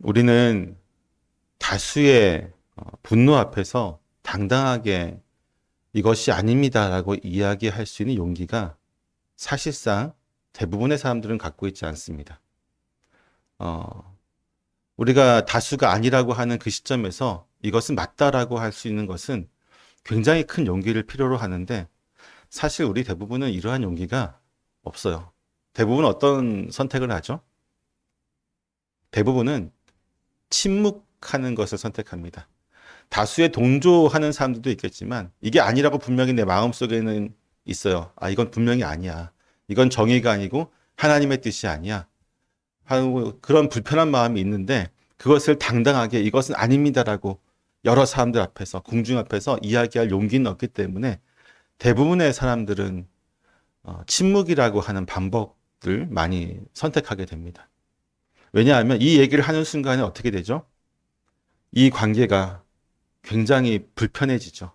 우리는 다수의 분노 앞에서 당당하게 이것이 아닙니다라고 이야기할 수 있는 용기가 사실상 대부분의 사람들은 갖고 있지 않습니다. 우리가 다수가 아니라고 하는 그 시점에서 이것은 맞다라고 할 수 있는 것은 굉장히 큰 용기를 필요로 하는데 사실 우리 대부분은 이러한 용기가 없어요. 대부분은 어떤 선택을 하죠? 대부분은 침묵하는 것을 선택합니다. 다수의 동조하는 사람들도 있겠지만 이게 아니라고 분명히 내 마음속에는 있어요. 아, 이건 분명히 아니야. 이건 정의가 아니고 하나님의 뜻이 아니야. 하고 그런 불편한 마음이 있는데 그것을 당당하게 이것은 아닙니다라고 여러 사람들 앞에서 공중 앞에서 이야기할 용기는 없기 때문에 대부분의 사람들은 침묵이라고 하는 방법들 많이 선택하게 됩니다. 왜냐하면 이 얘기를 하는 순간에 어떻게 되죠? 이 관계가 굉장히 불편해지죠.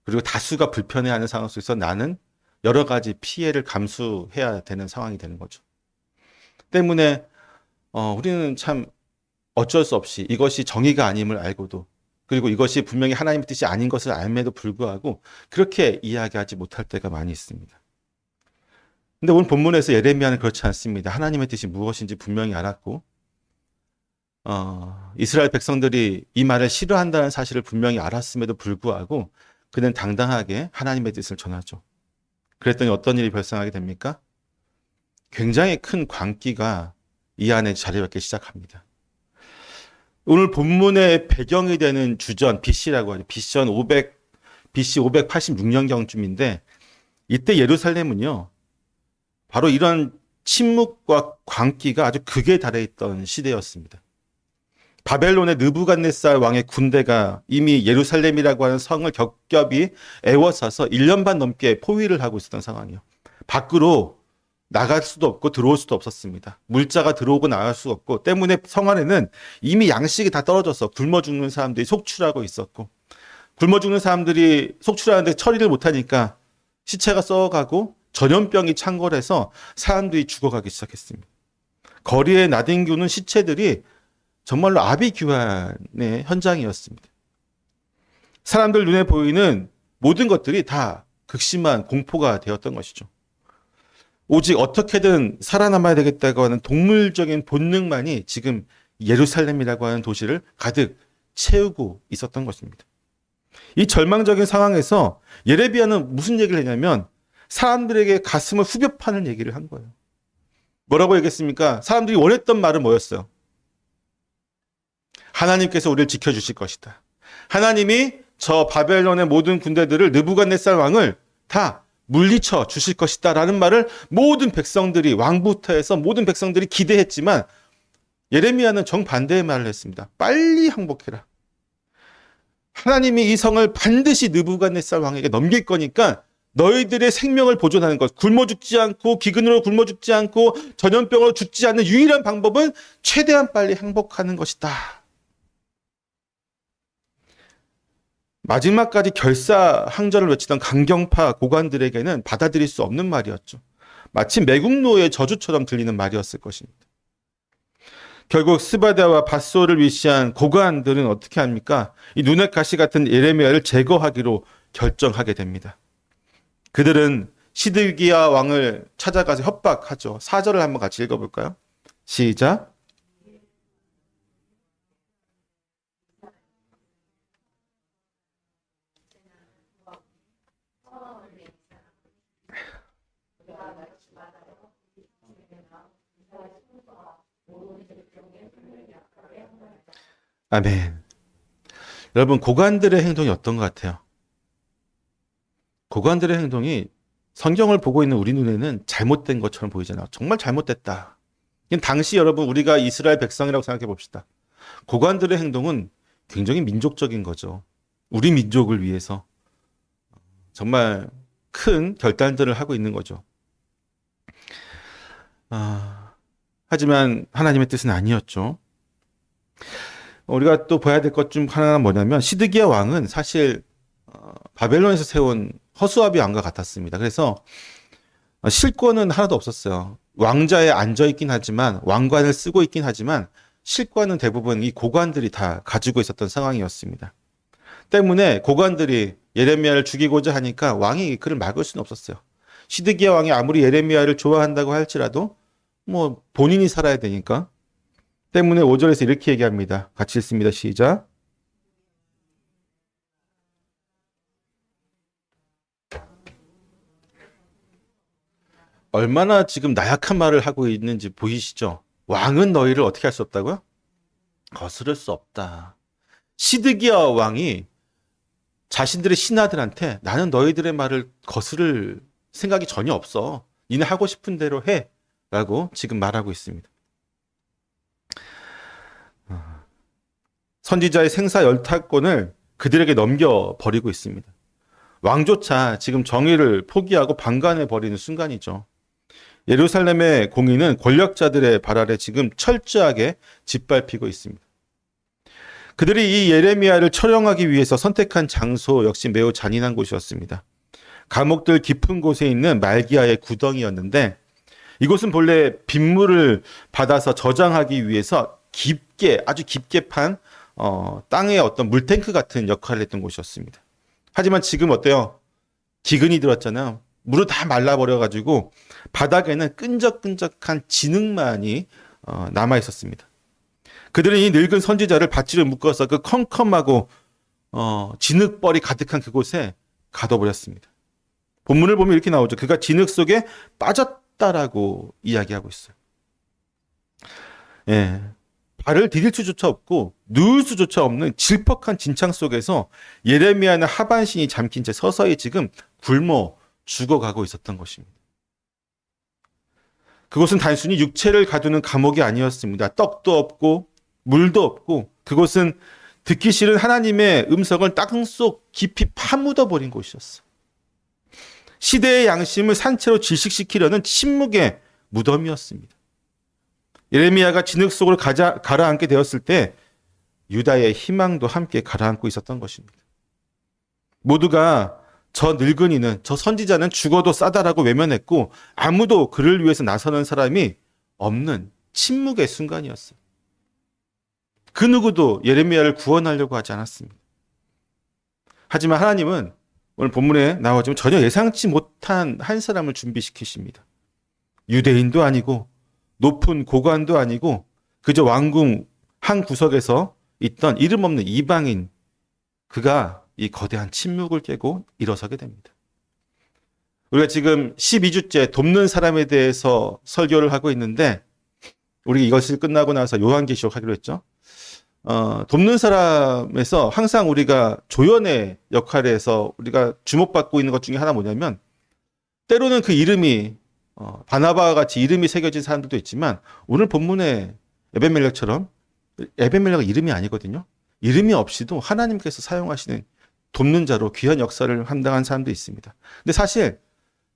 그리고 다수가 불편해하는 상황 속에서 나는 여러 가지 피해를 감수해야 되는 상황이 되는 거죠. 때문에 우리는 참 어쩔 수 없이 이것이 정의가 아님을 알고도 그리고 이것이 분명히 하나님의 뜻이 아닌 것을 알면도 불구하고 그렇게 이야기하지 못할 때가 많이 있습니다. 근데 오늘 본문에서 예레미야는 그렇지 않습니다. 하나님의 뜻이 무엇인지 분명히 알았고 이스라엘 백성들이 이 말을 싫어한다는 사실을 분명히 알았음에도 불구하고 그는 당당하게 하나님의 뜻을 전하죠. 그랬더니 어떤 일이 발생하게 됩니까? 굉장히 큰 광기가 이 안에 자리 잡기 시작합니다. 오늘 본문의 배경이 되는 주전 BC라고 하죠. BC 586년경쯤인데 이때 예루살렘은요. 바로 이런 침묵과 광기가 아주 극에 달해 있던 시대였습니다. 바벨론의 느부갓네살 왕의 군대가 이미 예루살렘이라고 하는 성을 겹겹이 에워싸서 1년 반 넘게 포위를 하고 있었던 상황이에요. 밖으로 나갈 수도 없고 들어올 수도 없었습니다. 물자가 들어오고 나갈 수가 없고 때문에 성 안에는 이미 양식이 다 떨어져서 굶어 죽는 사람들이 속출하고 있었고 굶어 죽는 사람들이 속출하는데 처리를 못하니까 시체가 썩어가고 전염병이 창궐해서 사람들이 죽어가기 시작했습니다. 거리에 나뒹구는 시체들이 정말로 아비규환의 현장이었습니다. 사람들 눈에 보이는 모든 것들이 다 극심한 공포가 되었던 것이죠. 오직 어떻게든 살아남아야 되겠다고 하는 동물적인 본능만이 지금 예루살렘이라고 하는 도시를 가득 채우고 있었던 것입니다. 이 절망적인 상황에서 예레미야는 무슨 얘기를 했냐면 사람들에게 가슴을 후벼 파는 얘기를 한 거예요. 뭐라고 얘기했습니까? 사람들이 원했던 말은 뭐였어요? 하나님께서 우리를 지켜주실 것이다. 하나님이 저 바벨론의 모든 군대들을 느부갓네살 왕을 다 물리쳐 주실 것이다 라는 말을 모든 백성들이 왕부터 해서 모든 백성들이 기대했지만 예레미야는 정반대의 말을 했습니다. 빨리 항복해라. 하나님이 이 성을 반드시 느부갓네살 왕에게 넘길 거니까 너희들의 생명을 보존하는 것, 굶어 죽지 않고 기근으로 굶어 죽지 않고 전염병으로 죽지 않는 유일한 방법은 최대한 빨리 항복하는 것이다. 마지막까지 결사항전을 외치던 강경파 고관들에게는 받아들일 수 없는 말이었죠. 마치 매국노의 저주처럼 들리는 말이었을 것입니다. 결국 스바다와 밧소를 위시한 고관들은 어떻게 합니까? 이 눈의 가시 같은 예레미야를 제거하기로 결정하게 됩니다. 그들은 시드기야 왕을 찾아가서 협박하죠. 4절을 한번 같이 읽어볼까요? 시작. 아멘. 여러분, 고관들의 행동이 어떤 것 같아요? 고관들의 행동이 성경을 보고 있는 우리 눈에는 잘못된 것처럼 보이잖아요. 정말 잘못됐다. 당시 여러분 우리가 이스라엘 백성이라고 생각해 봅시다. 고관들의 행동은 굉장히 민족적인 거죠. 우리 민족을 위해서 정말 큰 결단들을 하고 있는 거죠. 하지만 하나님의 뜻은 아니었죠. 우리가 또 봐야 될 것 중 하나가 뭐냐면 시드기야 왕은 사실 바벨론에서 세운 허수아비 왕과 같았습니다. 그래서 실권은 하나도 없었어요. 왕자에 앉아 있긴 하지만 왕관을 쓰고 있긴 하지만 실과는 대부분 이 고관들이 다 가지고 있었던 상황이었습니다. 때문에 고관들이 예레미야를 죽이고자 하니까 왕이 그를 막을 수는 없었어요. 시드기야 왕이 아무리 예레미야를 좋아한다고 할지라도 뭐 본인이 살아야 되니까. 때문에 5절에서 이렇게 얘기합니다. 같이 읽습니다. 시작. 얼마나 지금 나약한 말을 하고 있는지 보이시죠? 왕은 너희를 어떻게 할 수 없다고요? 거스를 수 없다. 시드기야 왕이 자신들의 신하들한테 나는 너희들의 말을 거스를 생각이 전혀 없어. 니네 하고 싶은 대로 해. 라고 지금 말하고 있습니다. 선지자의 생사 열탈권을 그들에게 넘겨버리고 있습니다. 왕조차 지금 정의를 포기하고 방관해 버리는 순간이죠. 예루살렘의 공의는 권력자들의 발 아래 지금 철저하게 짓밟히고 있습니다. 그들이 이 예레미야를 처형하기 위해서 선택한 장소 역시 매우 잔인한 곳이었습니다. 감옥들 깊은 곳에 있는 말기야의 구덩이였는데 이곳은 본래 빗물을 받아서 저장하기 위해서 깊게 아주 깊게 판 땅의 어떤 물탱크 같은 역할을 했던 곳이었습니다. 하지만 지금 어때요? 기근이 들었잖아요. 물을 다 말라버려가지고 바닥에는 끈적끈적한 진흙만이 남아 있었습니다. 그들은 이 늙은 선지자를 밧줄에 묶어서 그 컴컴하고 진흙벌이 가득한 그곳에 가둬버렸습니다. 본문을 보면 이렇게 나오죠. 그가 진흙 속에 빠졌다라고 이야기하고 있어요. 예, 발을 디딜 수조차 없고 누울 수조차 없는 질퍽한 진창 속에서 예레미야는 하반신이 잠긴 채 서서히 지금 굶어 죽어가고 있었던 것입니다. 그곳은 단순히 육체를 가두는 감옥이 아니었습니다. 떡도 없고 물도 없고 그곳은 듣기 싫은 하나님의 음성을 땅속 깊이 파묻어 버린 곳이었어. 시대의 양심을 산채로 질식시키려는 침묵의 무덤이었습니다. 예레미야가 진흙 속으로 가라앉게 되었을 때 유다의 희망도 함께 가라앉고 있었던 것입니다. 모두가 저 늙은이는, 저 선지자는 죽어도 싸다라고 외면했고 아무도 그를 위해서 나서는 사람이 없는 침묵의 순간이었어요. 그 누구도 예레미야를 구원하려고 하지 않았습니다. 하지만 하나님은 오늘 본문에 나오지만 전혀 예상치 못한 한 사람을 준비시키십니다. 유대인도 아니고 높은 고관도 아니고 그저 왕궁 한 구석에서 있던 이름 없는 이방인, 그가 이 거대한 침묵을 깨고 일어서게 됩니다. 우리가 지금 12주째 돕는 사람에 대해서 설교를 하고 있는데 우리 이것을 끝나고 나서 요한계시록 하기로 했죠. 돕는 사람에서 항상 우리가 조연의 역할에서 우리가 주목받고 있는 것 중에 하나 뭐냐면 때로는 그 이름이 바나바와 같이 이름이 새겨진 사람들도 있지만 오늘 본문의 에벤멜렉처럼 에벤멜렉은 이름이 아니거든요. 이름이 없이도 하나님께서 사용하시는 돕는 자로 귀한 역사를 감당한 사람도 있습니다. 근데 사실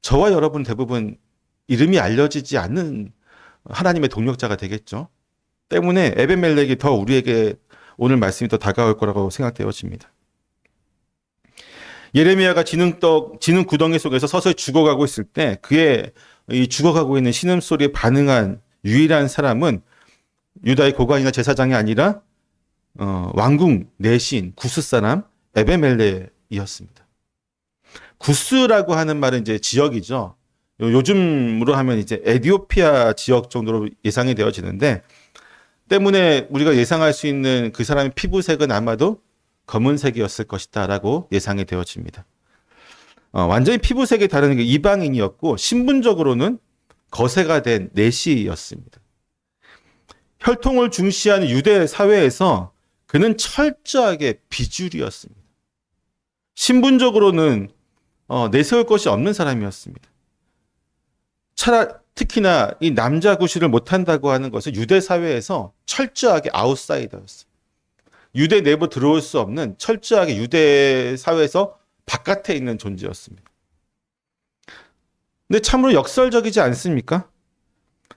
저와 여러분 대부분 이름이 알려지지 않는 하나님의 동력자가 되겠죠. 때문에 에벤멜렉이 더 우리에게 오늘 말씀이 더 다가올 거라고 생각되어집니다. 예레미야가 진흙 구덩이 속에서 서서히 죽어가고 있을 때 그의 이 죽어가고 있는 신음소리에 반응한 유일한 사람은 유다의 고관이나 제사장이 아니라 왕궁 내신 구스 사람 에벤멜렉이었습니다. 구스라고 하는 말은 이제 지역이죠. 요즘으로 하면 이제 에디오피아 지역 정도로 예상이 되어지는데 때문에 우리가 예상할 수 있는 그 사람의 피부색은 아마도 검은색이었을 것이다라고 예상이 되어집니다. 완전히 피부색이 다른 게 이방인이었고 신분적으로는 거세가 된 내시였습니다. 혈통을 중시하는 유대 사회에서 그는 철저하게 비주류였습니다. 신분적으로는 내세울 것이 없는 사람이었습니다. 특히나 이 남자 구실을 못한다고 하는 것은 유대 사회에서 철저하게 아웃사이더였어요. 유대 내부 들어올 수 없는 철저하게 유대 사회에서 바깥에 있는 존재였습니다. 근데 참으로 역설적이지 않습니까?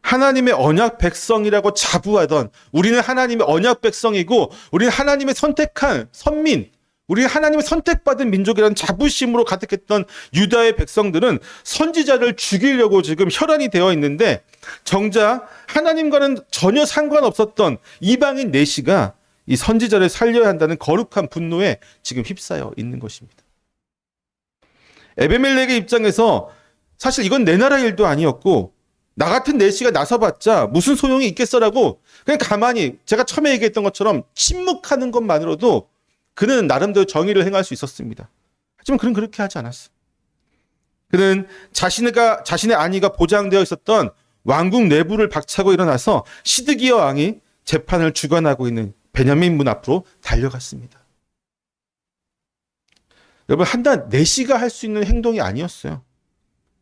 하나님의 언약 백성이라고 자부하던 우리는 하나님의 언약 백성이고 우리는 하나님의 선택한 선민, 우리 하나님의 선택받은 민족이라는 자부심으로 가득했던 유다의 백성들은 선지자를 죽이려고 지금 혈안이 되어 있는데, 정작 하나님과는 전혀 상관없었던 이방인 내시가 이 선지자를 살려야 한다는 거룩한 분노에 지금 휩싸여 있는 것입니다. 에베멜렉의 입장에서 사실 이건 내 나라 일도 아니었고 나 같은 내시가 나서봤자 무슨 소용이 있겠어라고 그냥 가만히, 제가 처음에 얘기했던 것처럼 침묵하는 것만으로도 그는 나름대로 정의를 행할 수 있었습니다. 하지만 그는 그렇게 하지 않았어요. 그는 자신의 안위가 보장되어 있었던 왕궁 내부를 박차고 일어나서 시드기야 왕이 재판을 주관하고 있는 베냐민 문 앞으로 달려갔습니다. 여러분, 한낱 내시가 할 수 있는 행동이 아니었어요.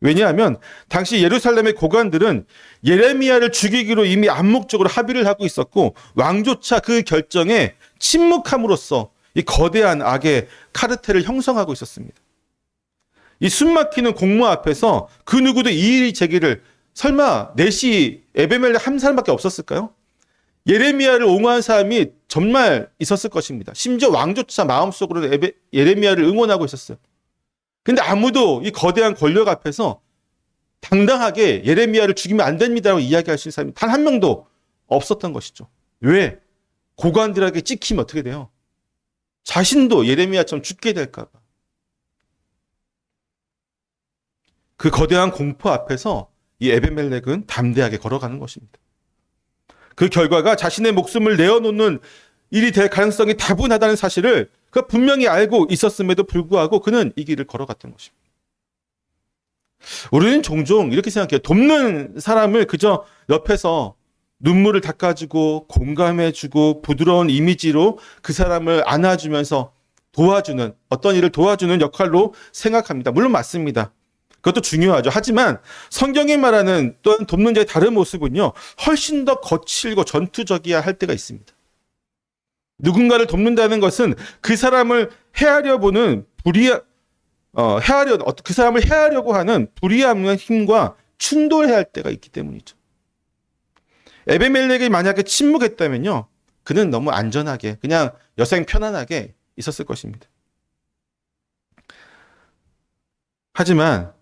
왜냐하면 당시 예루살렘의 고관들은 예레미야를 죽이기로 이미 암묵적으로 합의를 하고 있었고, 왕조차 그 결정에 침묵함으로써 이 거대한 악의 카르텔을 형성하고 있었습니다. 이 숨막히는 공무 앞에서 그 누구도 이의 제기를, 설마 내시 에베멜렉 한 사람밖에 없었을까요? 예레미야를 옹호한 사람이 정말 있었을 것입니다. 심지어 왕조차 마음속으로 예레미야를 응원하고 있었어요. 근데 아무도 이 거대한 권력 앞에서 당당하게 예레미야를 죽이면 안 됩니다라고 이야기할 수 있는 사람이 단 한 명도 없었던 것이죠. 왜? 고관들에게 찍히면 어떻게 돼요? 자신도 예레미야처럼 죽게 될까 봐. 그 거대한 공포 앞에서 이 에베멜렉은 담대하게 걸어가는 것입니다. 그 결과가 자신의 목숨을 내어놓는 일이 될 가능성이 다분하다는 사실을 그가 분명히 알고 있었음에도 불구하고 그는 이 길을 걸어갔던 것입니다. 우리는 종종 이렇게 생각해요. 돕는 사람을 그저 옆에서 눈물을 닦아주고 공감해주고 부드러운 이미지로 그 사람을 안아주면서 도와주는, 어떤 일을 도와주는 역할로 생각합니다. 물론 맞습니다. 그것도 중요하죠. 하지만 성경이 말하는 또한 돕는 자의 다른 모습은요, 훨씬 더 거칠고 전투적이야 할 때가 있습니다. 누군가를 돕는다는 것은 그 사람을 헤아려 보는 그 사람을 헤아려고 하는 불의함의 힘과 충돌해야 할 때가 있기 때문이죠. 에베멜렉이 만약에 침묵했다면요, 그는 너무 안전하게 그냥 여생 편안하게 있었을 것입니다. 하지만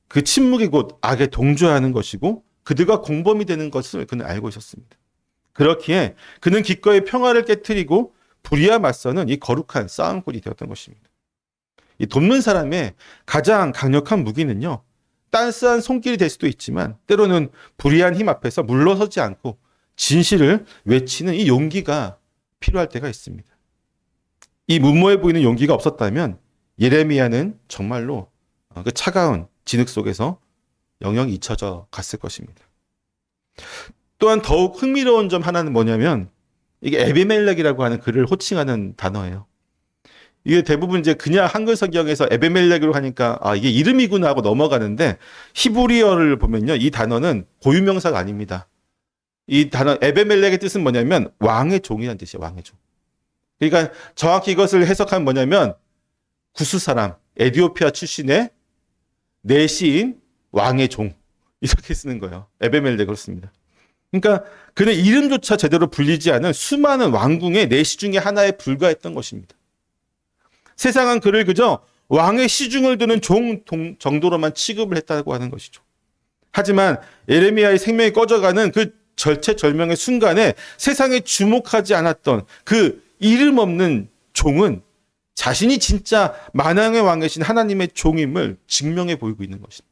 그 침묵이 곧 악에 동조하는 것이고 그들과 공범이 되는 것을 그는 알고 있었습니다. 그렇기에 그는 기꺼이 평화를 깨트리고 불의와 맞서는 이 거룩한 싸움꾼이 되었던 것입니다. 이 돕는 사람의 가장 강력한 무기는요, 딴스한 손길이 될 수도 있지만 때로는 불의한 힘 앞에서 물러서지 않고 진실을 외치는 이 용기가 필요할 때가 있습니다. 이 무모해 보이는 용기가 없었다면 예레미야는 정말로 그 차가운 진흙 속에서 영영이 잊혀져 갔을 것입니다. 또한 더욱 흥미로운 점 하나는 뭐냐면, 이게 에베멜렉이라고 하는 그를 호칭하는 단어예요. 이게 대부분 이제 그냥 한글 성경에서 에베멜렉으로 하니까 이게 이름이구나 하고 넘어가는데, 히브리어를 보면요, 이 단어는 고유명사가 아닙니다. 이 단어 에베멜렉의 뜻은 뭐냐면 왕의 종이라는 뜻이에요. 왕의 종. 그러니까 정확히 이것을 해석하면 뭐냐면 구스 사람, 에티오피아 출신의 내시인 왕의 종, 이렇게 쓰는 거예요. 에베멜렉 그렇습니다. 그러니까 그는 이름조차 제대로 불리지 않은 수많은 왕궁의 내시 중에 하나에 불과했던 것입니다. 세상은 그를 그저 왕의 시중을 드는 종 정도로만 취급을 했다고 하는 것이죠. 하지만 예레미야의 생명이 꺼져가는 그 절체절명의 순간에 세상에 주목하지 않았던 그 이름 없는 종은 자신이 진짜 만왕의 왕이신 하나님의 종임을 증명해 보이고 있는 것입니다.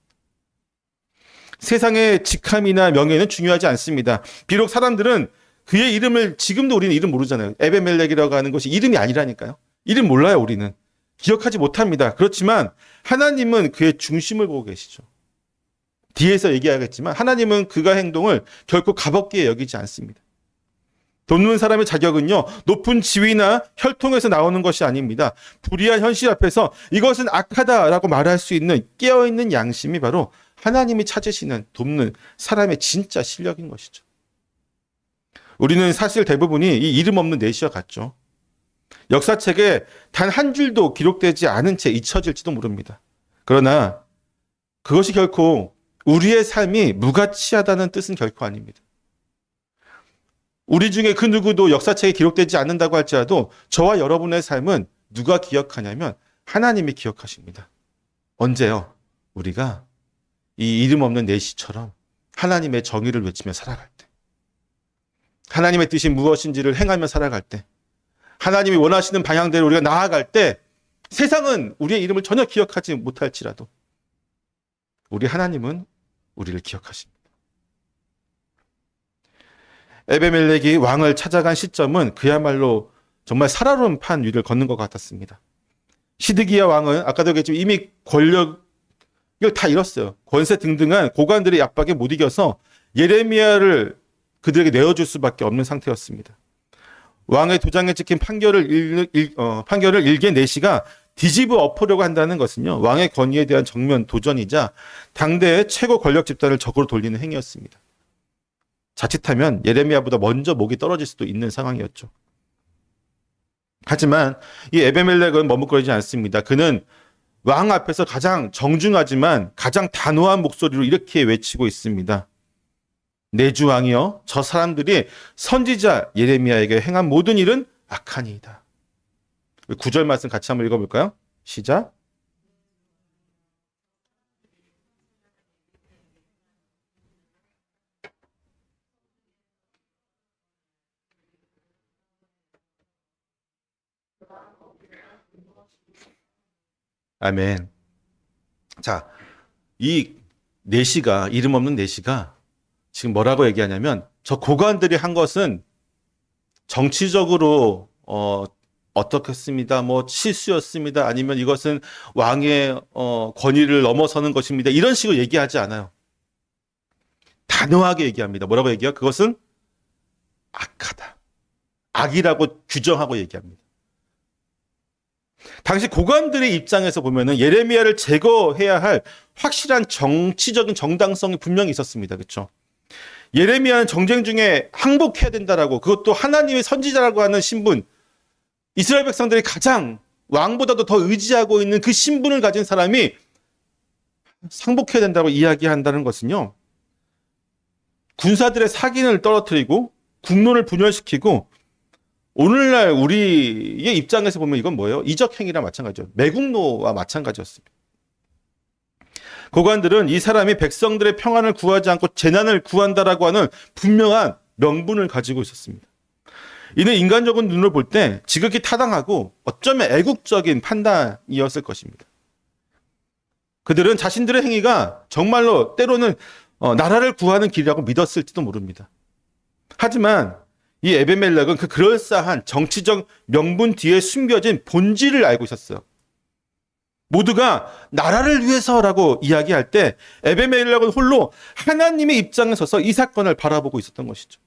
세상의 직함이나 명예는 중요하지 않습니다. 비록 사람들은 그의 이름을, 지금도 우리는 이름 모르잖아요. 에베멜렉이라고 하는 것이 이름이 아니라니까요. 이름 몰라요, 우리는. 기억하지 못합니다. 그렇지만 하나님은 그의 중심을 보고 계시죠. 뒤에서 얘기하겠지만 하나님은 그가 행동을 결코 가볍게 여기지 않습니다. 돕는 사람의 자격은요, 높은 지위나 혈통에서 나오는 것이 아닙니다. 불의한 현실 앞에서 이것은 악하다라고 말할 수 있는 깨어있는 양심이 바로 하나님이 찾으시는 돕는 사람의 진짜 실력인 것이죠. 우리는 사실 대부분이 이 이름 없는 내시와 같죠. 역사책에 단 한 줄도 기록되지 않은 채 잊혀질지도 모릅니다. 그러나 그것이 결코 우리의 삶이 무가치하다는 뜻은 결코 아닙니다. 우리 중에 그 누구도 역사책에 기록되지 않는다고 할지라도 저와 여러분의 삶은 누가 기억하냐면 하나님이 기억하십니다. 언제요? 우리가 이 이름 없는 내시처럼 하나님의 정의를 외치며 살아갈 때, 하나님의 뜻이 무엇인지를 행하며 살아갈 때, 하나님이 원하시는 방향대로 우리가 나아갈 때 세상은 우리의 이름을 전혀 기억하지 못할지라도 우리 하나님은 우리를 기억하십니다. 에베멜렉이 왕을 찾아간 시점은 그야말로 정말 살아로운 판 위를 걷는 것 같았습니다. 시드기야 왕은 아까도 얘기했지만 이미 권력을 다 잃었어요. 권세 등등한 고관들의 압박에 못 이겨서 예레미야를 그들에게 내어줄 수밖에 없는 상태였습니다. 왕의 도장에 찍힌 판결을 일개 내시가 뒤집어 엎으려고 한다는 것은요, 왕의 권위에 대한 정면 도전이자 당대의 최고 권력 집단을 적으로 돌리는 행위였습니다. 자칫하면 예레미야보다 먼저 목이 떨어질 수도 있는 상황이었죠. 하지만 이 에베멜렉은 머뭇거리지 않습니다. 그는 왕 앞에서 가장 정중하지만 가장 단호한 목소리로 이렇게 외치고 있습니다. 내 주 왕이여, 저 사람들이 선지자 예레미야에게 행한 모든 일은 악하니이다. 9절 말씀 같이 한번 읽어볼까요? 시작. 아멘. 자, 이 내시가, 이름 없는 내시가 지금 뭐라고 얘기하냐면 저 고관들이 한 것은 정치적으로 어떻겠습니다. 뭐 실수였습니다. 아니면 이것은 왕의 권위를 넘어서는 것입니다. 이런 식으로 얘기하지 않아요. 단호하게 얘기합니다. 뭐라고 얘기해요? 그것은 악하다. 악이라고 규정하고 얘기합니다. 당시 고관들의 입장에서 보면은 예레미야를 제거해야 할 확실한 정치적인 정당성이 분명히 있었습니다. 그렇죠? 예레미야는 정쟁 중에 항복해야 된다라고, 그것도 하나님의 선지자라고 하는 신분, 이스라엘 백성들이 가장 왕보다도 더 의지하고 있는 그 신분을 가진 사람이 상복해야 된다고 이야기한다는 것은요, 군사들의 사기를 떨어뜨리고 국론을 분열시키고, 오늘날 우리의 입장에서 보면 이건 뭐예요? 이적행위랑 마찬가지죠. 매국노와 마찬가지였습니다. 고관들은 이 사람이 백성들의 평안을 구하지 않고 재난을 구한다라고 하는 분명한 명분을 가지고 있었습니다. 이는 인간적인 눈으로 볼 때 지극히 타당하고 어쩌면 애국적인 판단이었을 것입니다. 그들은 자신들의 행위가 정말로 때로는 나라를 구하는 길이라고 믿었을지도 모릅니다. 하지만 이 에베멜렉은 그 그럴싸한 정치적 명분 뒤에 숨겨진 본질을 알고 있었어요. 모두가 나라를 위해서라고 이야기할 때 에베멜렉은 홀로 하나님의 입장에 서서 이 사건을 바라보고 있었던 것이죠.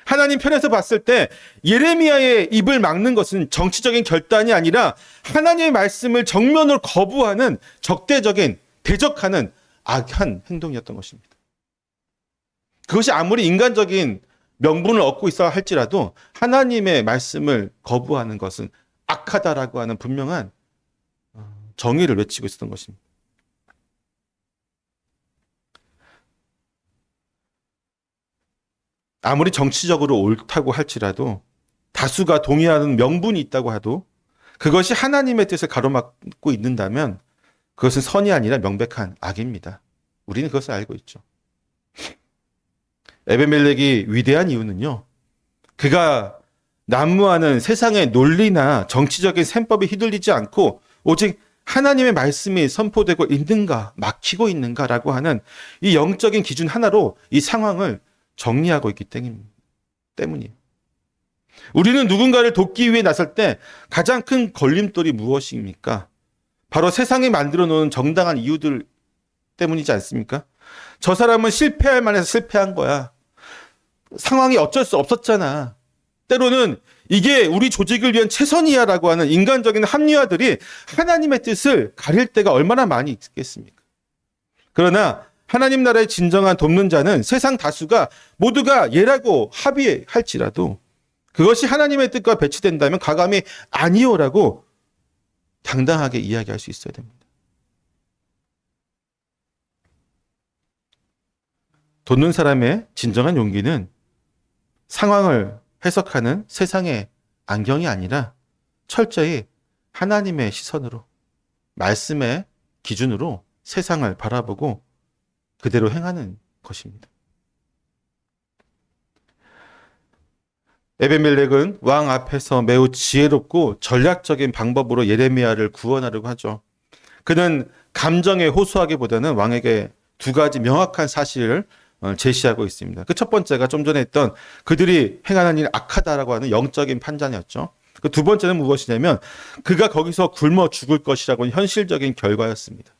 하나님 편에서 봤을 때 예레미야의 입을 막는 것은 정치적인 결단이 아니라 하나님의 말씀을 정면으로 거부하는 적대적인, 대적하는 악한 행동이었던 것입니다. 그것이 아무리 인간적인 명분을 얻고 있어야 할지라도 하나님의 말씀을 거부하는 것은 악하다라고 하는 분명한 정의를 외치고 있었던 것입니다. 아무리 정치적으로 옳다고 할지라도 다수가 동의하는 명분이 있다고 해도 그것이 하나님의 뜻을 가로막고 있는다면 그것은 선이 아니라 명백한 악입니다. 우리는 그것을 알고 있죠. 에베멜렉이 위대한 이유는요, 그가 난무하는 세상의 논리나 정치적인 셈법에 휘둘리지 않고 오직 하나님의 말씀이 선포되고 있는가, 막히고 있는가라고 하는 이 영적인 기준 하나로 이 상황을 정리하고 있기 때문이에요. 우리는 누군가를 돕기 위해 나설 때 가장 큰 걸림돌이 무엇입니까? 바로 세상이 만들어 놓은 정당한 이유들 때문이지 않습니까? 저 사람은 실패할 만해서 실패한 거야. 상황이 어쩔 수 없었잖아. 때로는 이게 우리 조직을 위한 최선이야라고 하는 인간적인 합리화들이 하나님의 뜻을 가릴 때가 얼마나 많이 있겠습니까? 그러나 하나님 나라의 진정한 돕는 자는 세상 다수가 모두가 예라고 합의할지라도 그것이 하나님의 뜻과 배치된다면 과감히 아니요라고 당당하게 이야기할 수 있어야 됩니다. 돕는 사람의 진정한 용기는 상황을 해석하는 세상의 안경이 아니라 철저히 하나님의 시선으로, 말씀의 기준으로 세상을 바라보고 그대로 행하는 것입니다. 에베멜렉은 왕 앞에서 매우 지혜롭고 전략적인 방법으로 예레미야를 구원하려고 하죠. 그는 감정에 호소하기보다는 왕에게 두 가지 명확한 사실을 제시하고 있습니다. 그 첫 번째가 좀 전에 했던 그들이 행하는 일 악하다라고 하는 영적인 판단이었죠. 그 두 번째는 무엇이냐면 그가 거기서 굶어 죽을 것이라고 하는 현실적인 결과였습니다.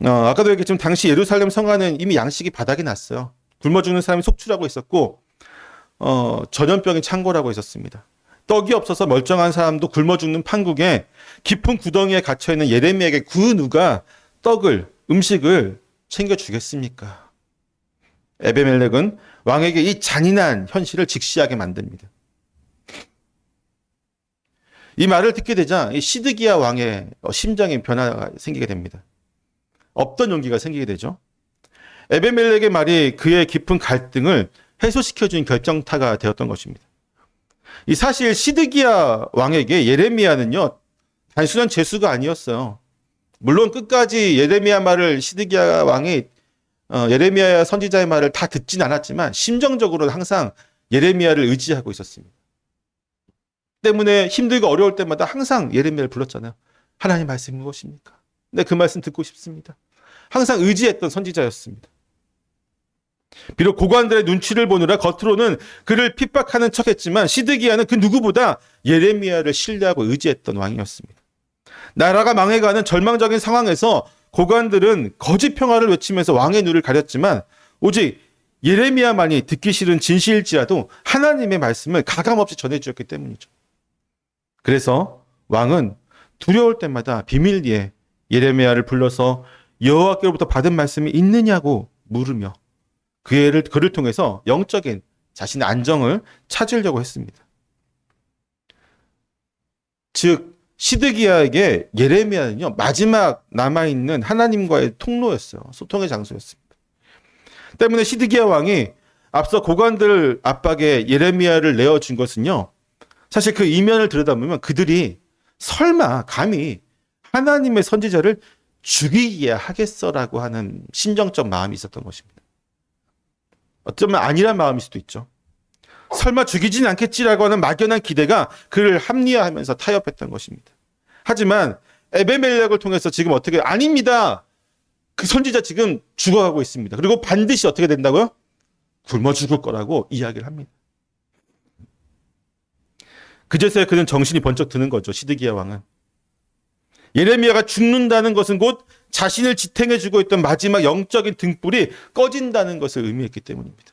아까도 얘기했지만 당시 예루살렘 성안은 이미 양식이 바닥이 났어요. 굶어 죽는 사람이 속출하고 있었고 전염병이 창궐하고 있었습니다. 떡이 없어서 멀쩡한 사람도 굶어 죽는 판국에 깊은 구덩이에 갇혀있는 예레미야에게 그 누가 음식을 챙겨주겠습니까? 에베멜렉은 왕에게 이 잔인한 현실을 직시하게 만듭니다. 이 말을 듣게 되자 시드기야 왕의 심정의 변화가 생기게 됩니다. 없던 용기가 생기게 되죠. 에베멜렉의 말이 그의 깊은 갈등을 해소시켜준 결정타가 되었던 것입니다. 이 사실 시드기야 왕에게 예레미야는요, 단순한 죄수가 아니었어요. 물론 끝까지 예레미야 말을 시드기야 왕이 예레미야 선지자의 말을 다 듣진 않았지만 심정적으로는 항상 예레미야를 의지하고 있었습니다. 때문에 힘들고 어려울 때마다 항상 예레미야를 불렀잖아요. 하나님 말씀이 무엇입니까? 네, 그 말씀 듣고 싶습니다. 항상 의지했던 선지자였습니다. 비록 고관들의 눈치를 보느라 겉으로는 그를 핍박하는 척했지만 시드기야는 그 누구보다 예레미야를 신뢰하고 의지했던 왕이었습니다. 나라가 망해가는 절망적인 상황에서 고관들은 거짓 평화를 외치면서 왕의 눈을 가렸지만 오직 예레미야만이 듣기 싫은 진실일지라도 하나님의 말씀을 가감없이 전해주었기 때문이죠. 그래서 왕은 두려울 때마다 비밀리에 예레미야를 불러서 여호와께로부터 받은 말씀이 있느냐고 물으며 그를 통해서 영적인 자신의 안정을 찾으려고 했습니다. 즉 시드기야에게 예레미야는요, 마지막 남아있는 하나님과의 통로였어요. 소통의 장소였습니다. 때문에 시드기야 왕이 앞서 고관들 압박에 예레미야를 내어준 것은요, 사실 그 이면을 들여다보면 그들이 설마 감히 하나님의 선지자를 죽이기야 하겠어라고 하는 심정적 마음이 있었던 것입니다. 어쩌면 아니란 마음일 수도 있죠. 설마 죽이진 않겠지라고 하는 막연한 기대가 그를 합리화하면서 타협했던 것입니다. 하지만 에베멜렉을 통해서 지금 어떻게 아닙니다. 그 선지자 지금 죽어가고 있습니다. 그리고 반드시 어떻게 된다고요? 굶어 죽을 거라고 이야기를 합니다. 그제서야 그는 정신이 번쩍 드는 거죠. 시드기야 왕은. 예레미야가 죽는다는 것은 곧 자신을 지탱해주고 있던 마지막 영적인 등불이 꺼진다는 것을 의미했기 때문입니다.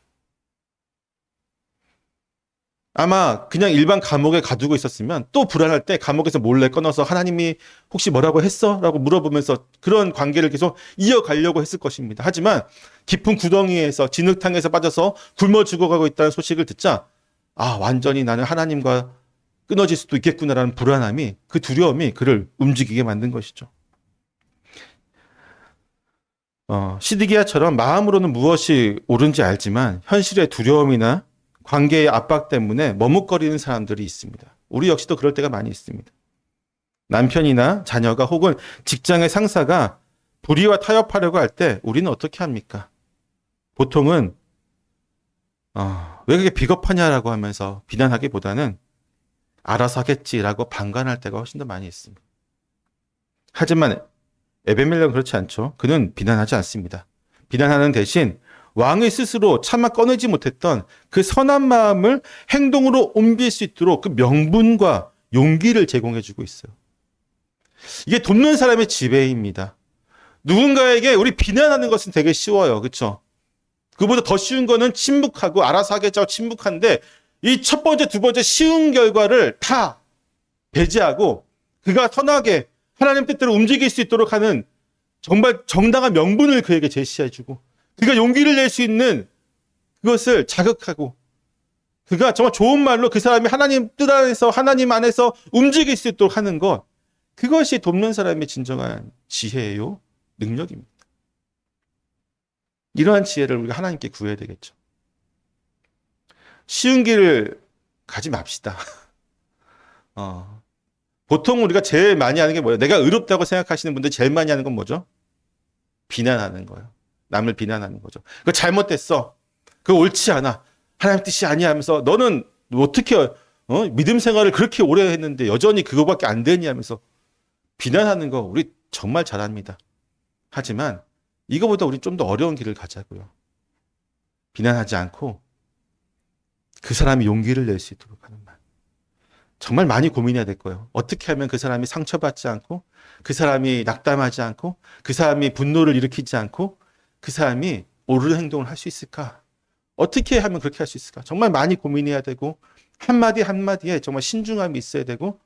아마 그냥 일반 감옥에 가두고 있었으면 또 불안할 때 감옥에서 몰래 꺼내서 하나님이 혹시 뭐라고 했어? 라고 물어보면서 그런 관계를 계속 이어가려고 했을 것입니다. 하지만 깊은 구덩이에서 진흙탕에서 빠져서 굶어 죽어가고 있다는 소식을 듣자 완전히 나는 하나님과 끊어질 수도 있겠구나라는 불안함이, 그 두려움이 그를 움직이게 만든 것이죠. 시드기야처럼 마음으로는 무엇이 옳은지 알지만 현실의 두려움이나 관계의 압박 때문에 머뭇거리는 사람들이 있습니다. 우리 역시도 그럴 때가 많이 있습니다. 남편이나 자녀가 혹은 직장의 상사가 불의와 타협하려고 할 때 우리는 어떻게 합니까? 보통은 왜 그렇게 비겁하냐라고 하면서 비난하기보다는 알아서 하겠지라고 방관할 때가 훨씬 더 많이 있습니다. 하지만 에베멜렉은 그렇지 않죠. 그는 비난하지 않습니다. 비난하는 대신 왕이 스스로 차마 꺼내지 못했던 그 선한 마음을 행동으로 옮길 수 있도록 그 명분과 용기를 제공해주고 있어요. 이게 돕는 사람의 지배입니다. 누군가에게 우리 비난하는 것은 되게 쉬워요. 그렇죠? 그보다 더 쉬운 거는 침묵하고 알아서 하겠자고 침묵한데 이 첫 번째, 두 번째 쉬운 결과를 다 배제하고 그가 선하게 하나님 뜻대로 움직일 수 있도록 하는 정말 정당한 명분을 그에게 제시해주고 그가 용기를 낼 수 있는 그것을 자극하고 그가 정말 좋은 말로 그 사람이 하나님 뜻 안에서 하나님 안에서 움직일 수 있도록 하는 것, 그것이 돕는 사람의 진정한 지혜요, 능력입니다. 이러한 지혜를 우리가 하나님께 구해야 되겠죠. 쉬운 길을 가지 맙시다. 보통 우리가 제일 많이 하는 게 뭐예요? 내가 의롭다고 생각하시는 분들 제일 많이 하는 건 뭐죠? 비난하는 거예요. 남을 비난하는 거죠. 그거 잘못됐어. 그거 옳지 않아. 하나님 뜻이 아니야 하면서 너는 어떻게 믿음 생활을 그렇게 오래 했는데 여전히 그거밖에 안 되니 하면서 비난하는 거 우리 정말 잘합니다. 하지만 이거보다 우리 좀 더 어려운 길을 가자고요. 비난하지 않고 그 사람이 용기를 낼 수 있도록 하는 말. 정말 많이 고민해야 될 거예요. 어떻게 하면 그 사람이 상처받지 않고 그 사람이 낙담하지 않고 그 사람이 분노를 일으키지 않고 그 사람이 옳은 행동을 할 수 있을까? 어떻게 하면 그렇게 할 수 있을까? 정말 많이 고민해야 되고 한마디 한마디에 정말 신중함이 있어야 되고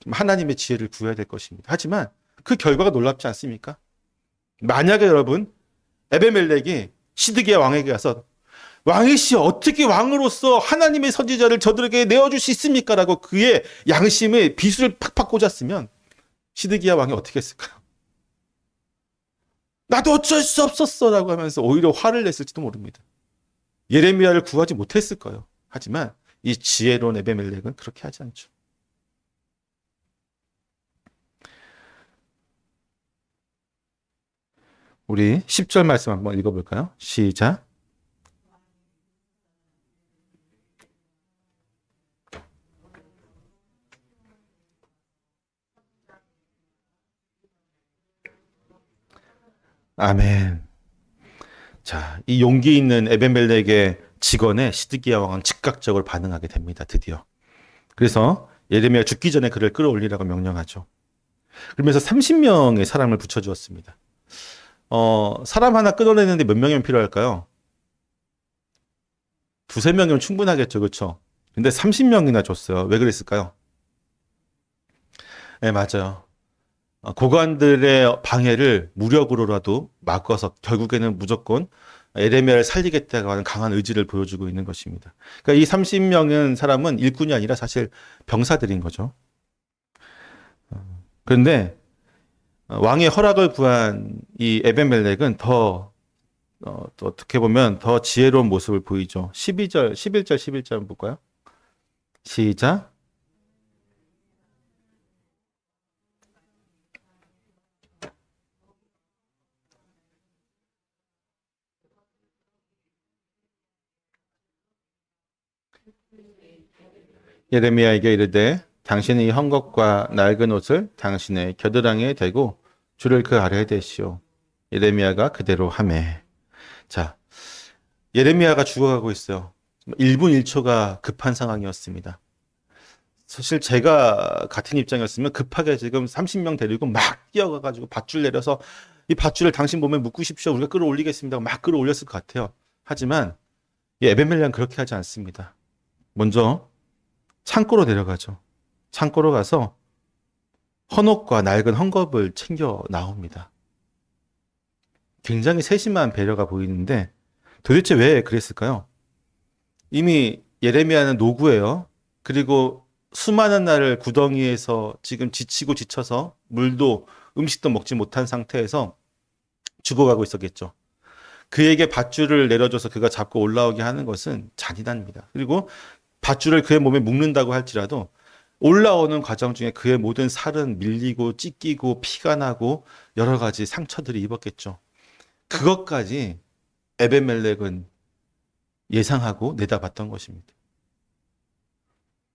하나님의 지혜를 구해야 될 것입니다. 하지만 그 결과가 놀랍지 않습니까? 만약에 여러분 에베멜렉이 시드기야 왕에게 가서 왕이시 어떻게 왕으로서 하나님의 선지자를 저들에게 내어줄 수 있습니까? 라고 그의 양심에 비수를 팍팍 꽂았으면 시드기야 왕이 어떻게 했을까요? 나도 어쩔 수 없었어 라고 하면서 오히려 화를 냈을지도 모릅니다. 예레미야를 구하지 못했을 거예요. 하지만 이 지혜로운 에베멜렉은 그렇게 하지 않죠. 우리 10절 말씀 한번 읽어볼까요? 시작. 아멘. 자, 이 용기 있는 에벤멜렉의 직언에 시드기야 왕은 즉각적으로 반응하게 됩니다. 드디어. 그래서 예레미야 죽기 전에 그를 끌어올리라고 명령하죠. 그러면서 30명의 사람을 붙여주었습니다. 사람 하나 끌어내는데 몇 명이면 필요할까요? 두세 명이면 충분하겠죠. 그렇죠? 근데 30명이나 줬어요. 왜 그랬을까요? 네, 맞아요. 고관들의 방해를 무력으로라도 막아서 결국에는 무조건 에레미야를 살리겠다고 하는 강한 의지를 보여주고 있는 것입니다. 그러니까 이 30명은 사람은 일꾼이 아니라 사실 병사들인 거죠. 그런데 왕의 허락을 구한 이 에벤멜렉은 더 또 어떻게 보면 더 지혜로운 모습을 보이죠. 12절, 11절, 11절 한번 볼까요? 시작. 예레미야에게 이르되 당신이 이 헝겊과 낡은 옷을 당신의 겨드랑이에 대고 줄을 그 아래에 대시오. 예레미야가 그대로 하매. 자, 예레미야가 죽어가고 있어요. 1분 1초가 급한 상황이었습니다. 사실 제가 같은 입장이었으면 급하게 지금 30명 데리고 막 뛰어가가지고 밧줄 내려서 이 밧줄을 당신 몸에 묶으십시오. 우리가 끌어올리겠습니다. 막 끌어올렸을 것 같아요. 하지만 이 에벤멜리는 그렇게 하지 않습니다. 먼저 창고로 내려가죠. 창고로 가서 헌옷과 낡은 헝겊을 챙겨 나옵니다. 굉장히 세심한 배려가 보이는데 도대체 왜 그랬을까요? 이미 예레미야는 노구예요. 그리고 수많은 날을 구덩이에서 지금 지치고 지쳐서 물도 음식도 먹지 못한 상태에서 죽어가고 있었겠죠. 그에게 밧줄을 내려줘서 그가 잡고 올라오게 하는 것은 잔인합니다. 그리고 밧줄을 그의 몸에 묶는다고 할지라도 올라오는 과정 중에 그의 모든 살은 밀리고 찢기고 피가 나고 여러 가지 상처들이 입었겠죠. 그것까지 에벤멜렉은 예상하고 내다봤던 것입니다.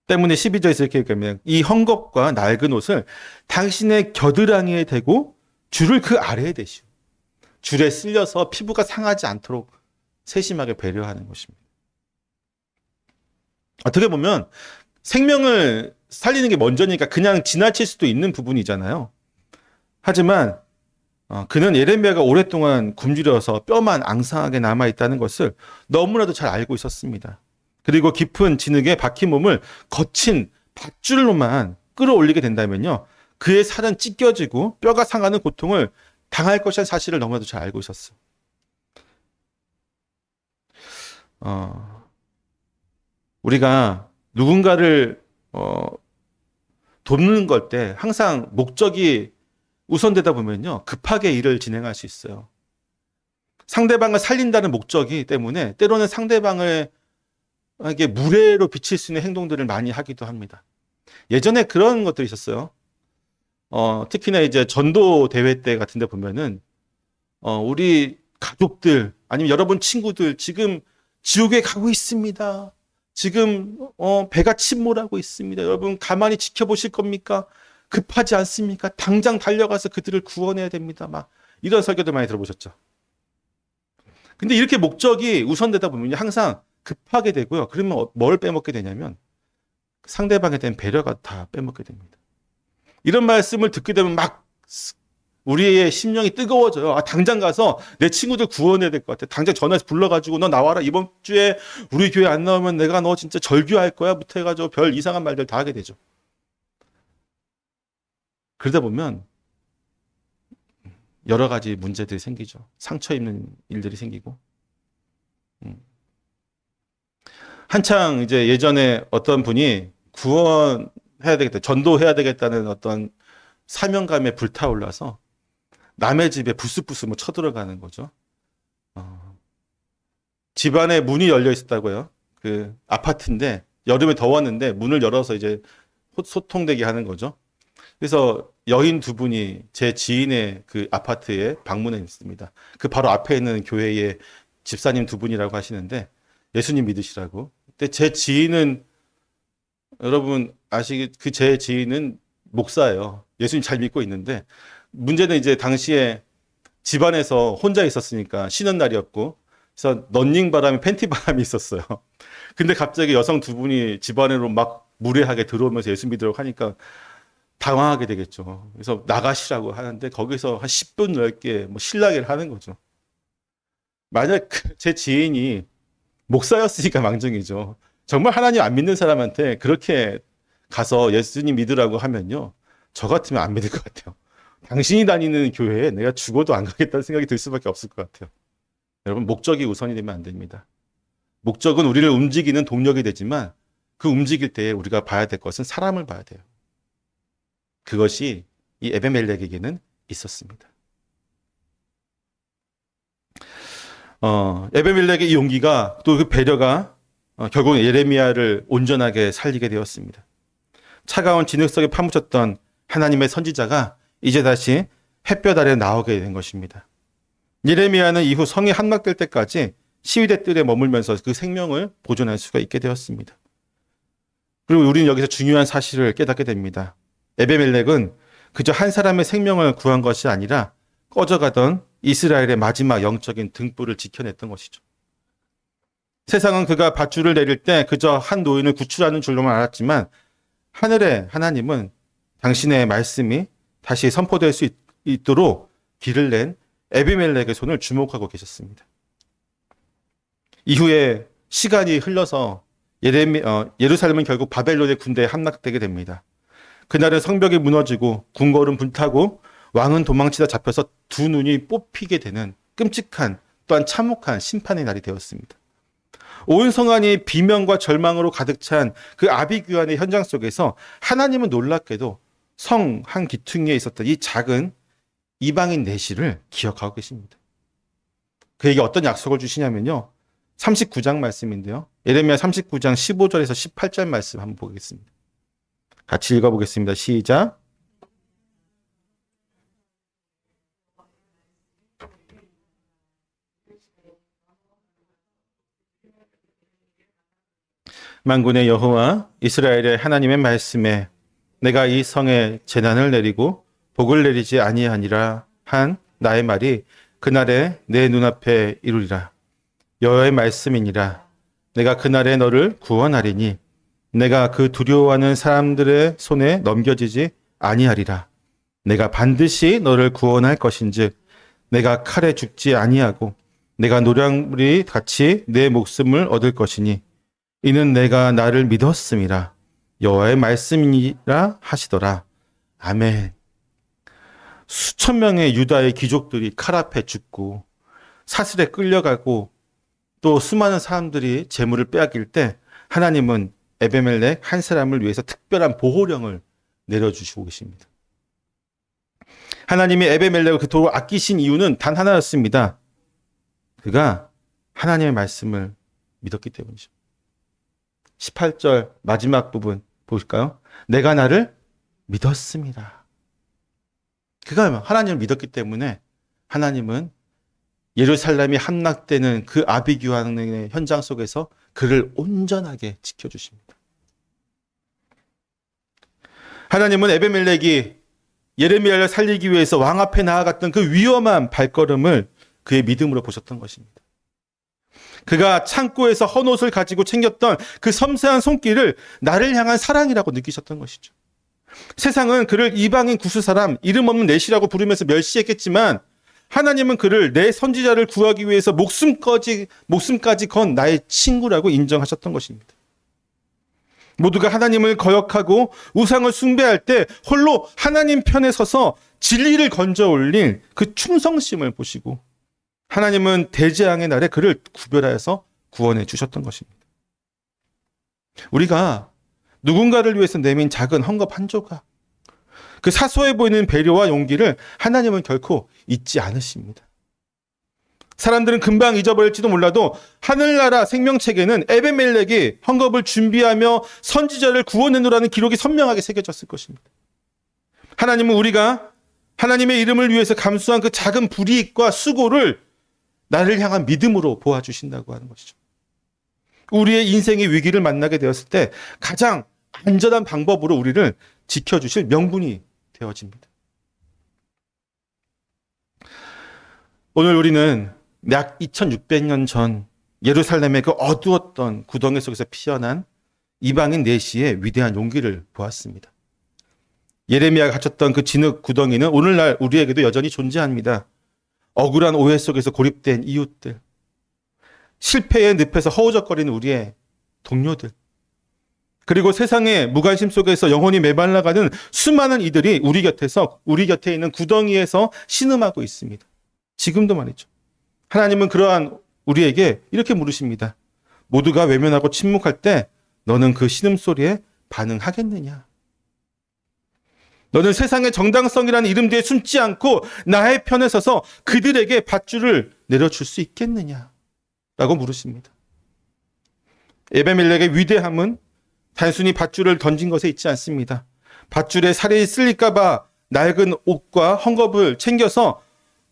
때문에 12절에서 이렇게 얘기하면 이 헝겊과 낡은 옷을 당신의 겨드랑이에 대고 줄을 그 아래에 대시오. 줄에 쓸려서 피부가 상하지 않도록 세심하게 배려하는 것입니다. 어떻게 보면 생명을 살리는 게 먼저니까 그냥 지나칠 수도 있는 부분이잖아요. 하지만 그는 예레미야가 오랫동안 굶주려서 뼈만 앙상하게 남아있다는 것을 너무나도 잘 알고 있었습니다. 그리고 깊은 진흙에 박힌 몸을 거친 밧줄로만 끌어올리게 된다면요. 그의 살은 찢겨지고 뼈가 상하는 고통을 당할 것이라는 사실을 너무나도 잘 알고 있었어요. 우리가 누군가를 돕는 걸 때 항상 목적이 우선되다 보면요. 급하게 일을 진행할 수 있어요. 상대방을 살린다는 목적이 때문에 때로는 상대방에게 무례로 비칠 수 있는 행동들을 많이 하기도 합니다. 예전에 그런 것들이 있었어요. 특히나 이제 전도 대회 때 같은 데 보면은, 우리 가족들, 아니면 여러분 친구들, 지금 지옥에 가고 있습니다. 지금, 배가 침몰하고 있습니다. 여러분 가만히 지켜보실 겁니까? 급하지 않습니까? 당장 달려가서 그들을 구원해야 됩니다. 막, 이런 설교들 많이 들어보셨죠? 근데 이렇게 목적이 우선되다 보면 항상 급하게 되고요. 그러면 뭘 빼먹게 되냐면, 상대방에 대한 배려가 다 빼먹게 됩니다. 이런 말씀을 듣게 되면 막 우리의 심령이 뜨거워져요. 아, 당장 가서 내 친구들 구원해야 될 것 같아. 당장 전화해서 불러가지고 너 나와라. 이번 주에 우리 교회 안 나오면 내가 너 진짜 절규할 거야. 부터 해가지고 별 이상한 말들 다 하게 되죠. 그러다 보면 여러 가지 문제들이 생기죠. 상처 입는 일들이 생기고. 음. 한창 이제 예전에 어떤 분이 구원해야 되겠다, 전도해야 되겠다는 어떤 사명감에 불타올라서 남의 집에 부스부스 뭐 쳐들어가는 거죠. 집안에 문이 열려 있었다고요. 그 아파트인데 여름에 더웠는데 문을 열어서 이제 소통되게 하는 거죠. 그래서 여인 두 분이 제 지인의 그 아파트에 방문했습니다. 그 바로 앞에 있는 교회의 집사님 두 분이라고 하시는데 예수님 믿으시라고. 근데 제 지인은 여러분 아시기 그 제 지인은 목사예요. 예수님 잘 믿고 있는데 문제는 이제 당시에 집안에서 혼자 있었으니까 쉬는 날이었고 그래서 런닝 바람이 팬티 바람이 있었어요. 근데 갑자기 여성 두 분이 집안으로 막 무례하게 들어오면서 예수 믿으라고 하니까 당황하게 되겠죠. 그래서 나가시라고 하는데 거기서 한 10분 넘게 뭐 실랑이를 하는 거죠. 만약 제 지인이 목사였으니까 망정이죠. 정말 하나님 안 믿는 사람한테 그렇게 가서 예수님 믿으라고 하면요. 저 같으면 안 믿을 것 같아요. 당신이 다니는 교회에 내가 죽어도 안 가겠다는 생각이 들 수밖에 없을 것 같아요. 여러분, 목적이 우선이 되면 안 됩니다. 목적은 우리를 움직이는 동력이 되지만 그 움직일 때 우리가 봐야 될 것은 사람을 봐야 돼요. 그것이 이 에베멜렉에게는 있었습니다. 에베멜렉의 이 용기가 또 그 배려가 결국 예레미야를 온전하게 살리게 되었습니다. 차가운 진흙 속에 파묻혔던 하나님의 선지자가 이제 다시 햇볕 아래 나오게 된 것입니다. 예레미야는 이후 성이 함락될 때까지 시위대 뜰에 머물면서 그 생명을 보존할 수가 있게 되었습니다. 그리고 우리는 여기서 중요한 사실을 깨닫게 됩니다. 에베멜렉은 그저 한 사람의 생명을 구한 것이 아니라 꺼져가던 이스라엘의 마지막 영적인 등불을 지켜냈던 것이죠. 세상은 그가 밧줄을 내릴 때 그저 한 노인을 구출하는 줄로만 알았지만 하늘의 하나님은 당신의 말씀이 다시 선포될 수 있도록 길을 낸 에비멜렉의 손을 주목하고 계셨습니다. 이후에 시간이 흘러서 예루살렘은 결국 바벨론의 군대에 함락되게 됩니다. 그날은 성벽이 무너지고 궁궐은 불타고 왕은 도망치다 잡혀서 두 눈이 뽑히게 되는 끔찍한 또한 참혹한 심판의 날이 되었습니다. 온 성안이 비명과 절망으로 가득 찬 그 아비규환의 현장 속에서 하나님은 놀랍게도 성 한 기퉁이에 있었던 이 작은 이방인 내시를 기억하고 계십니다. 그에게 어떤 약속을 주시냐면요. 39장 말씀인데요. 예레미야 39장 15절에서 18절 말씀 한번 보겠습니다. 같이 읽어보겠습니다. 시작. 만군의 여호와 이스라엘의 하나님의 말씀에 내가 이 성에 재난을 내리고 복을 내리지 아니하니라 한 나의 말이 그날에 내 눈앞에 이루리라. 여호와의 말씀이니라. 내가 그날에 너를 구원하리니 내가 그 두려워하는 사람들의 손에 넘겨지지 아니하리라. 내가 반드시 너를 구원할 것인즉 내가 칼에 죽지 아니하고 내가 노량물이 같이 내 목숨을 얻을 것이니 이는 내가 나를 믿었음이라. 여호와의 말씀이라 하시더라. 아멘. 수천 명의 유다의 귀족들이 칼 앞에 죽고 사슬에 끌려가고 또 수많은 사람들이 재물을 빼앗길 때 하나님은 에베멜렉 한 사람을 위해서 특별한 보호령을 내려주시고 계십니다. 하나님이 에베멜렉을 그토록 아끼신 이유는 단 하나였습니다. 그가 하나님의 말씀을 믿었기 때문이죠. 18절 마지막 부분 볼까요? 내가 나를 믿었습니다. 그가 하나님을 믿었기 때문에 하나님은 예루살렘이 함락되는 그 아비규환의 현장 속에서 그를 온전하게 지켜주십니다. 하나님은 에베멜렉이 예레미야를 살리기 위해서 왕 앞에 나아갔던 그 위험한 발걸음을 그의 믿음으로 보셨던 것입니다. 그가 창고에서 헌옷을 가지고 챙겼던 그 섬세한 손길을 나를 향한 사랑이라고 느끼셨던 것이죠. 세상은 그를 이방인 구스 사람, 이름 없는 넷이라고 부르면서 멸시했겠지만 하나님은 그를 내 선지자를 구하기 위해서 목숨까지 건 나의 친구라고 인정하셨던 것입니다. 모두가 하나님을 거역하고 우상을 숭배할 때 홀로 하나님 편에 서서 진리를 건져 올린 그 충성심을 보시고 하나님은 대재앙의 날에 그를 구별하여서 구원해 주셨던 것입니다. 우리가 누군가를 위해서 내민 작은 헝겊 한 조각, 그 사소해 보이는 배려와 용기를 하나님은 결코 잊지 않으십니다. 사람들은 금방 잊어버릴지도 몰라도 하늘나라 생명책에는 에베멜렉이 헝겊을 준비하며 선지자를 구원해놓으라는 기록이 선명하게 새겨졌을 것입니다. 하나님은 우리가 하나님의 이름을 위해서 감수한 그 작은 불이익과 수고를 나를 향한 믿음으로 보아주신다고 하는 것이죠. 우리의 인생의 위기를 만나게 되었을 때 가장 안전한 방법으로 우리를 지켜주실 명분이 되어집니다. 오늘 우리는 약 2600년 전 예루살렘의 그 어두웠던 구덩이 속에서 피어난 이방인 넷시의 위대한 용기를 보았습니다. 예레미야가 갇혔던 그 진흙 구덩이는 오늘날 우리에게도 여전히 존재합니다. 억울한 오해 속에서 고립된 이웃들, 실패의 늪에서 허우적거리는 우리의 동료들, 그리고 세상의 무관심 속에서 영혼이 메말라가는 수많은 이들이 우리 곁에 있는 구덩이에서 신음하고 있습니다. 지금도 말이죠. 하나님은 그러한 우리에게 이렇게 물으십니다. 모두가 외면하고 침묵할 때 너는 그 신음소리에 반응하겠느냐? 너는 세상의 정당성이라는 이름 뒤에 숨지 않고 나의 편에 서서 그들에게 밧줄을 내려줄 수 있겠느냐? 라고 물으십니다. 에베멜렉의 위대함은 단순히 밧줄을 던진 것에 있지 않습니다. 밧줄에 살이 쓸릴까봐 낡은 옷과 헝겊을 챙겨서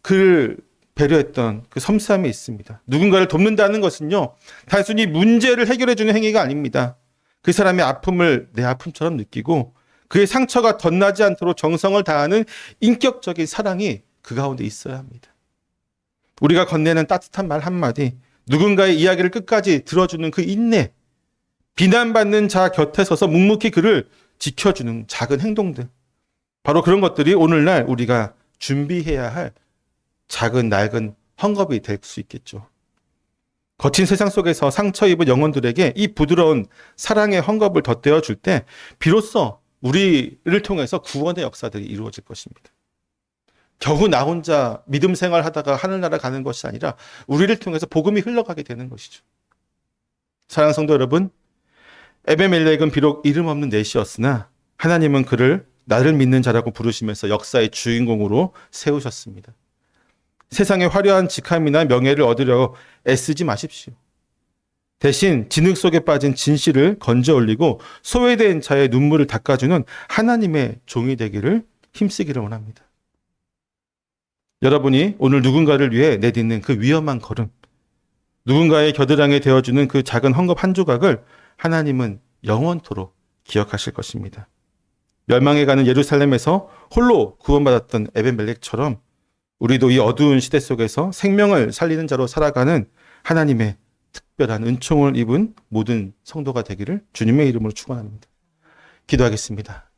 그를 배려했던 그 섬세함이 있습니다. 누군가를 돕는다는 것은요, 단순히 문제를 해결해주는 행위가 아닙니다. 그 사람의 아픔을 내 아픔처럼 느끼고 그의 상처가 덧나지 않도록 정성을 다하는 인격적인 사랑이 그 가운데 있어야 합니다. 우리가 건네는 따뜻한 말 한마디, 누군가의 이야기를 끝까지 들어주는 그 인내, 비난받는 자 곁에 서서 묵묵히 그를 지켜주는 작은 행동들, 바로 그런 것들이 오늘날 우리가 준비해야 할 작은 낡은 헝겊이 될 수 있겠죠. 거친 세상 속에서 상처 입은 영혼들에게 이 부드러운 사랑의 헝겊을 덧대어 줄 때 비로소 우리를 통해서 구원의 역사들이 이루어질 것입니다. 겨우 나 혼자 믿음 생활하다가 하늘나라 가는 것이 아니라 우리를 통해서 복음이 흘러가게 되는 것이죠. 사랑하는 성도 여러분, 에베멜렉은 비록 이름 없는 넷이었으나 하나님은 그를 나를 믿는 자라고 부르시면서 역사의 주인공으로 세우셨습니다. 세상의 화려한 직함이나 명예를 얻으려 애쓰지 마십시오. 대신 진흙 속에 빠진 진실을 건져 올리고 소외된 자의 눈물을 닦아주는 하나님의 종이 되기를 힘쓰기를 원합니다. 여러분이 오늘 누군가를 위해 내딛는 그 위험한 걸음, 누군가의 겨드랑이에 되어주는 그 작은 헝겊 한 조각을 하나님은 영원토록 기억하실 것입니다. 멸망해가는 예루살렘에서 홀로 구원받았던 에벤멜렉처럼 우리도 이 어두운 시대 속에서 생명을 살리는 자로 살아가는 하나님의 특별한 은총을 입은 모든 성도가 되기를 주님의 이름으로 축원합니다. 기도하겠습니다.